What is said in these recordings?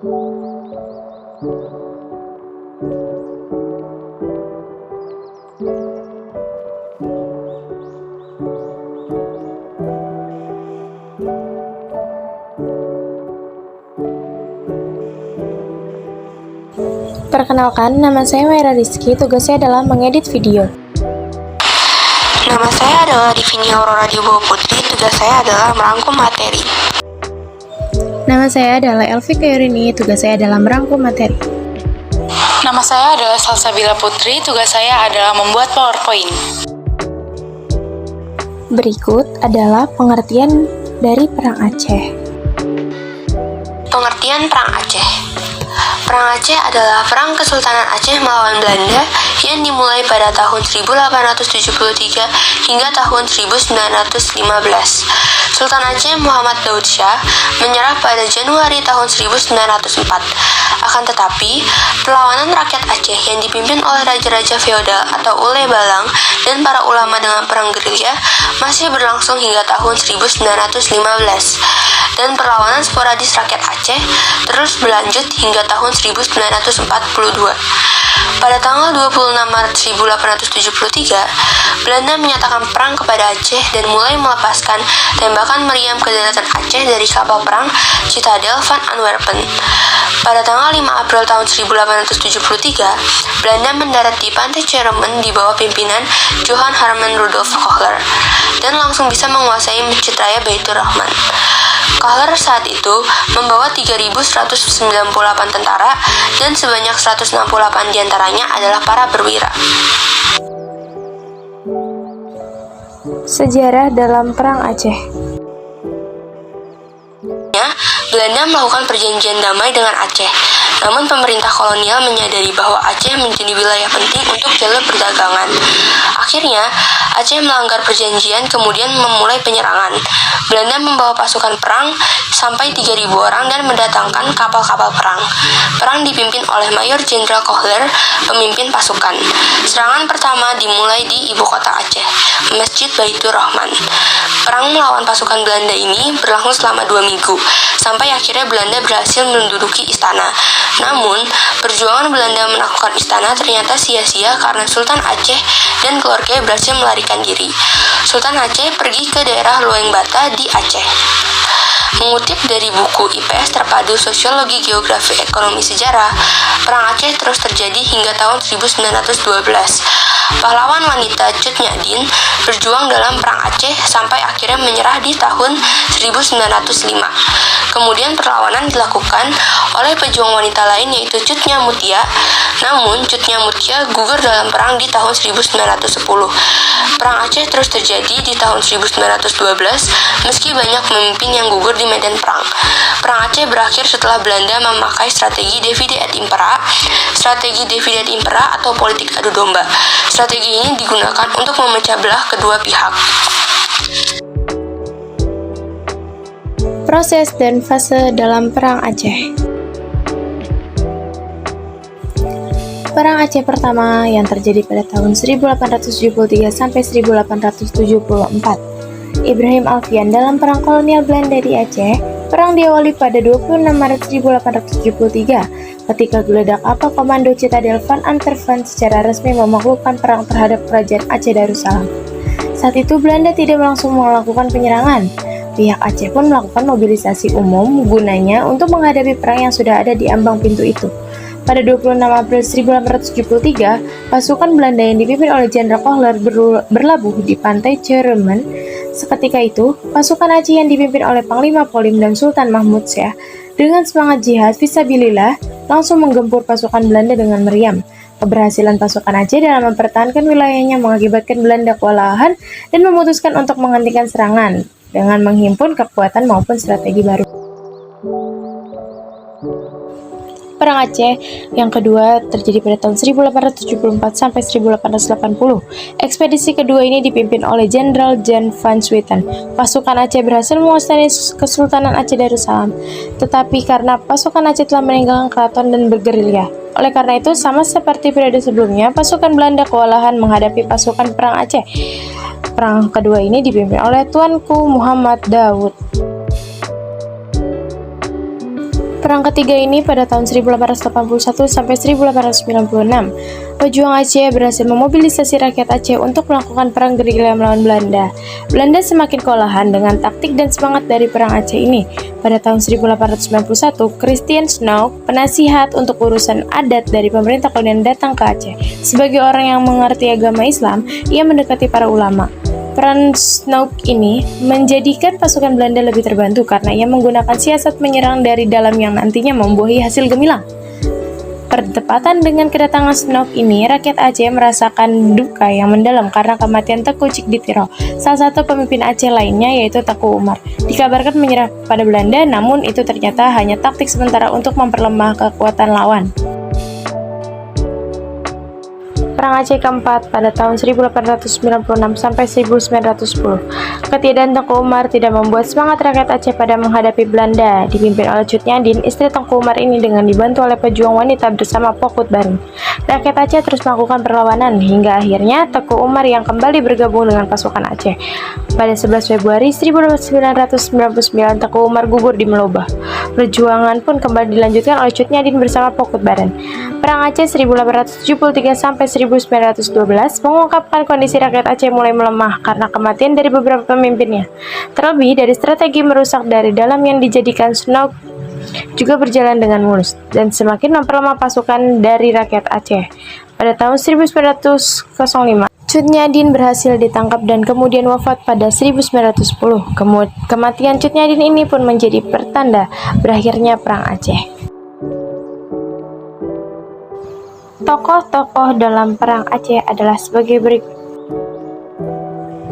Perkenalkan, nama saya Maira Rizky, tugas saya adalah mengedit video. Nama saya adalah Divini Aurora Dibowo Putri, tugas saya adalah merangkum materi. Nama saya adalah Elvi Kayurini, tugas saya adalah merangkum materi. Nama saya adalah Salsabila Putri, tugas saya adalah membuat PowerPoint. Berikut adalah pengertian dari Perang Aceh. Pengertian Perang Aceh. Perang Aceh adalah perang Kesultanan Aceh melawan Belanda yang dimulai pada tahun 1873 hingga tahun 1915. Sultan Aceh Muhammad Daud Shah menyerah pada Januari tahun 1904. Akan tetapi, perlawanan rakyat Aceh yang dipimpin oleh raja-raja feodal atau Ule Balang dan para ulama dengan perang gerilya masih berlangsung hingga tahun 1915. Dan perlawanan sporadis rakyat Aceh terus berlanjut hingga tahun 1942. Pada tanggal 26 Maret 1873, Belanda menyatakan perang kepada Aceh dan mulai melepaskan tembakan meriam ke daratan Aceh dari kapal perang Citadel van Antwerpen. Pada tanggal 5 April tahun 1873, Belanda mendarat di pantai Ciremen di bawah pimpinan Johan Herman Rudolf Kohler dan langsung bisa menguasai Masjid Raya Baitur Rahman. Kohler saat itu membawa 3.198 tentara dan sebanyak 168 diantaranya adalah para perwira. Sejarah dalam Perang Aceh. Belanda melakukan perjanjian damai dengan Aceh. Namun pemerintah kolonial menyadari bahwa Aceh menjadi wilayah penting untuk jalur perdagangan. Akhirnya, Aceh melanggar perjanjian kemudian memulai penyerangan. Belanda membawa pasukan perang sampai 3.000 orang dan mendatangkan kapal-kapal perang. Perang dipimpin oleh Mayor Jenderal Kohler, pemimpin pasukan. Serangan pertama dimulai di ibu kota Aceh, Masjid Baitur Rahman. Perang melawan pasukan Belanda ini berlangsung selama 2 minggu, sampai akhirnya Belanda berhasil menduduki istana. Namun, perjuangan Belanda menaklukkan istana ternyata sia-sia karena Sultan Aceh dan keluarganya berhasil melarikan diri. Sultan Aceh pergi ke daerah Lueng Bata di Aceh. Mengutip dari buku IPS Terpadu Sosiologi Geografi Ekonomi Sejarah, Perang Aceh terus terjadi hingga tahun 1912. Pahlawan wanita Cut Nyak Dien berjuang dalam Perang Aceh sampai akhirnya menyerah di tahun 1905. Kemudian perlawanan dilakukan oleh pejuang wanita lain yaitu Cut Nyak Mutia. Namun Cut Nyak Mutia gugur dalam perang di tahun 1910. Perang Aceh terus terjadi di tahun 1912 meski banyak pemimpin yang gugur di medan perang. Perang Aceh berakhir setelah Belanda memakai strategi divide et impera. Strategi divide et impera atau politik adu domba. Strategi ini digunakan untuk memecah belah kedua pihak. Proses dan fase dalam Perang Aceh. Perang Aceh pertama yang terjadi pada tahun 1873 sampai 1874. Ibrahim Alfian dalam Perang Kolonial Belanda di Aceh. Perang diawali pada 26 Maret 1873 ketika geledak kapal komando Citadel van Antwerpen secara resmi menaklukkan perang terhadap Kerajaan Aceh Darussalam. Saat itu Belanda tidak langsung melakukan penyerangan. Pihak Aceh pun melakukan mobilisasi umum gunanya untuk menghadapi perang yang sudah ada di ambang pintu itu. Pada 26 April 1873, pasukan Belanda yang dipimpin oleh Jenderal Kohler berlabuh di pantai Ciremen. Seketika itu, pasukan Aceh yang dipimpin oleh Panglima Polim dan Sultan Mahmud Shah dengan semangat jihad fisabilillah langsung menggempur pasukan Belanda dengan meriam. Keberhasilan pasukan Aceh dalam mempertahankan wilayahnya mengakibatkan Belanda kewalahan dan memutuskan untuk menghentikan serangan dengan menghimpun kekuatan maupun strategi baru. Perang Aceh yang kedua terjadi pada tahun 1874 sampai 1880. Ekspedisi kedua ini dipimpin oleh Jenderal Jan van Swieten. Pasukan Aceh berhasil menguasai Kesultanan Aceh Darussalam, tetapi karena pasukan Aceh telah meninggalkan keraton dan bergerilya. Oleh karena itu, sama seperti periode sebelumnya, pasukan Belanda kewalahan menghadapi pasukan Perang Aceh. Perang kedua ini dipimpin oleh Tuanku Muhammad Daud. Perang ketiga ini pada tahun 1881 sampai 1896. Pejuang Aceh berhasil memobilisasi rakyat Aceh untuk melakukan perang gerilya melawan Belanda. Belanda semakin kewalahan dengan taktik dan semangat dari perang Aceh ini. Pada tahun 1891, Christian Snow, penasihat untuk urusan adat dari pemerintah kolonial, datang ke Aceh. Sebagai orang yang mengerti agama Islam, ia mendekati para ulama. Peran Snow ini menjadikan pasukan Belanda lebih terbantu karena ia menggunakan siasat menyerang dari dalam yang nantinya membuahi hasil gemilang. Bertepatan dengan kedatangan Snow ini, rakyat Aceh merasakan duka yang mendalam karena kematian Teuku Cikditiro. Salah satu pemimpin Aceh lainnya yaitu Teuku Umar dikabarkan menyerah pada Belanda, namun itu ternyata hanya taktik sementara untuk memperlemah kekuatan lawan. Perang Aceh keempat pada tahun 1896 sampai 1910. Ketiadaan Teuku Umar tidak membuat semangat rakyat Aceh pada menghadapi Belanda. Dipimpin oleh Cut Nyadin, istri Teuku Umar ini dengan dibantu oleh pejuang wanita bersama Pokut Bareng. Rakyat Aceh terus melakukan perlawanan hingga akhirnya Teuku Umar yang kembali bergabung dengan pasukan Aceh. Pada 11 Februari 1999, Teuku Umar gugur di Melobah. Perjuangan pun kembali dilanjutkan oleh Cut Nyadin bersama Pokut Bareng. Perang Aceh 1873 sampai 1912 mengungkapkan kondisi rakyat Aceh mulai melemah karena kematian dari beberapa pemimpinnya. Terlebih dari strategi merusak dari dalam yang dijadikan Snow juga berjalan dengan mulus dan semakin memperlemah pasukan dari rakyat Aceh. Pada tahun 1905, Cut Nyadin berhasil ditangkap dan kemudian wafat pada 1910. Kematian Cut Nyadin ini pun menjadi pertanda berakhirnya Perang Aceh. Tokoh-tokoh dalam Perang Aceh adalah sebagai berikut.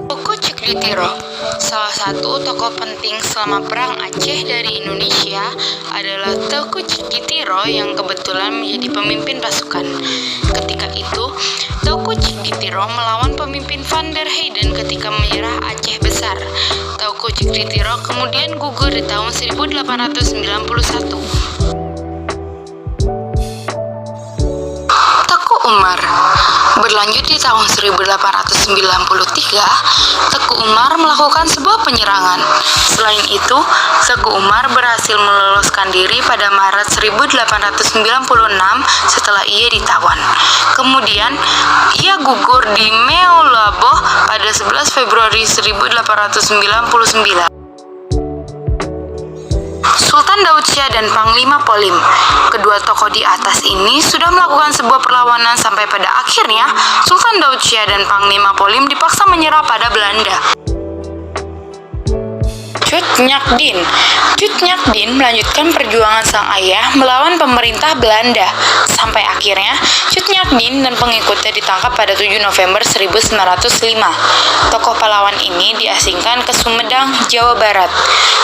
Teuku Cikditiro, salah satu tokoh penting selama Perang Aceh dari Indonesia adalah Teuku Cikditiro yang kebetulan menjadi pemimpin pasukan. Ketika itu, Teuku Cikditiro melawan pemimpin Van der Heyden ketika menyerah Aceh Besar. Teuku Cikditiro kemudian gugur di tahun 1891. Umar. Berlanjut di tahun 1893, Teuku Umar melakukan sebuah penyerangan. Selain itu, Teuku Umar berhasil meloloskan diri pada Maret 1896 setelah ia ditawan. Kemudian, ia gugur di Meolaboh pada 11 Februari 1899. Sultan Daud Shah dan Panglima Polim. Kedua tokoh di atas ini sudah melakukan sebuah perlawanan sampai pada akhirnya Sultan Daud Shah dan Panglima Polim dipaksa menyerah pada Belanda. Cut Nyadin. Cut Nyadin melanjutkan perjuangan sang ayah melawan pemerintah Belanda. Sampai akhirnya, Cut Nyadin dan pengikutnya ditangkap pada 7 November 1905. Tokoh pahlawan ini diasingkan ke Sumedang, Jawa Barat.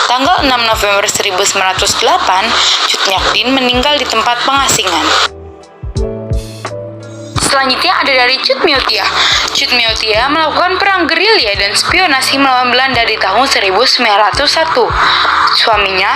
Tanggal 6 November 1908, Cut Nyadin meninggal di tempat pengasingan. Selanjutnya ada dari Cut Miotiah. Cut Miotiah melakukan perang gerilya dan spionasi melawan Belanda di tahun 1901. Suaminya,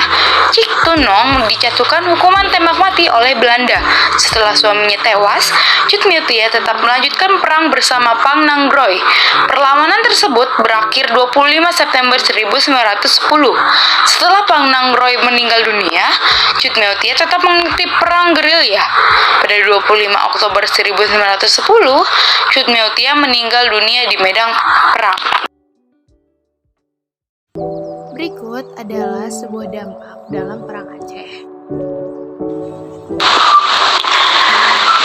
Cik Tunong, dijatuhkan hukuman tembak mati oleh Belanda. Setelah suaminya tewas, Cut Miotiah tetap melanjutkan perang bersama Pang Nangroy. Perlawanan tersebut berakhir 25 September 1910. Setelah Pang Nangroy meninggal dunia, Cut Miotiah tetap mengikuti perang gerilya. Pada 25 Oktober 1910, Cut Miotiah meninggal dunia di medan perang. Berikut adalah sebuah dampak dalam Perang Aceh.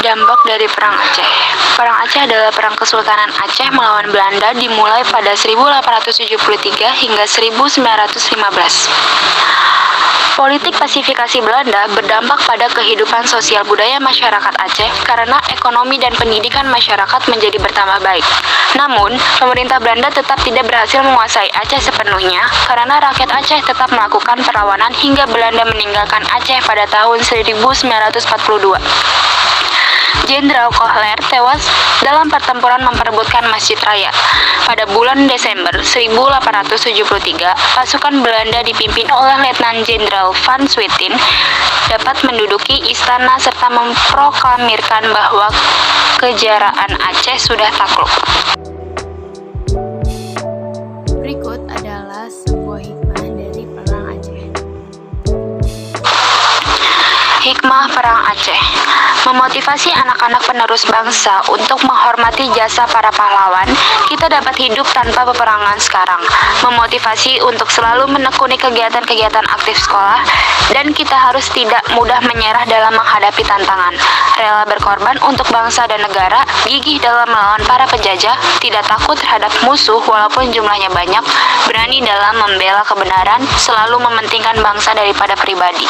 Dampak dari Perang Aceh. Perang Aceh adalah perang Kesultanan Aceh melawan Belanda dimulai pada 1873 hingga 1915. Politik pasifikasi Belanda berdampak pada kehidupan sosial budaya masyarakat Aceh karena ekonomi dan pendidikan masyarakat menjadi bertambah baik. Namun, pemerintah Belanda tetap tidak berhasil menguasai Aceh sepenuhnya karena rakyat Aceh tetap melakukan perlawanan hingga Belanda meninggalkan Aceh pada tahun 1942. Jenderal Kohler tewas dalam pertempuran memperebutkan Masjid Raya. Pada bulan Desember 1873, pasukan Belanda dipimpin oleh Letnan Jenderal Van Swieten dapat menduduki istana serta memproklamirkan bahwa kejaraan Aceh sudah takluk. Berikut adalah sebuah hikmah dari Perang Aceh. Hikmah Perang Aceh memotivasi anak-anak penerus bangsa untuk menghormati jasa para pahlawan. Kita dapat hidup tanpa peperangan sekarang. Memotivasi untuk selalu menekuni kegiatan-kegiatan aktif sekolah, dan kita harus tidak mudah menyerah dalam menghadapi tantangan. Rela berkorban untuk bangsa dan negara, gigih dalam melawan para penjajah, tidak takut terhadap musuh walaupun jumlahnya banyak, berani dalam membela kebenaran, selalu mementingkan bangsa daripada pribadi.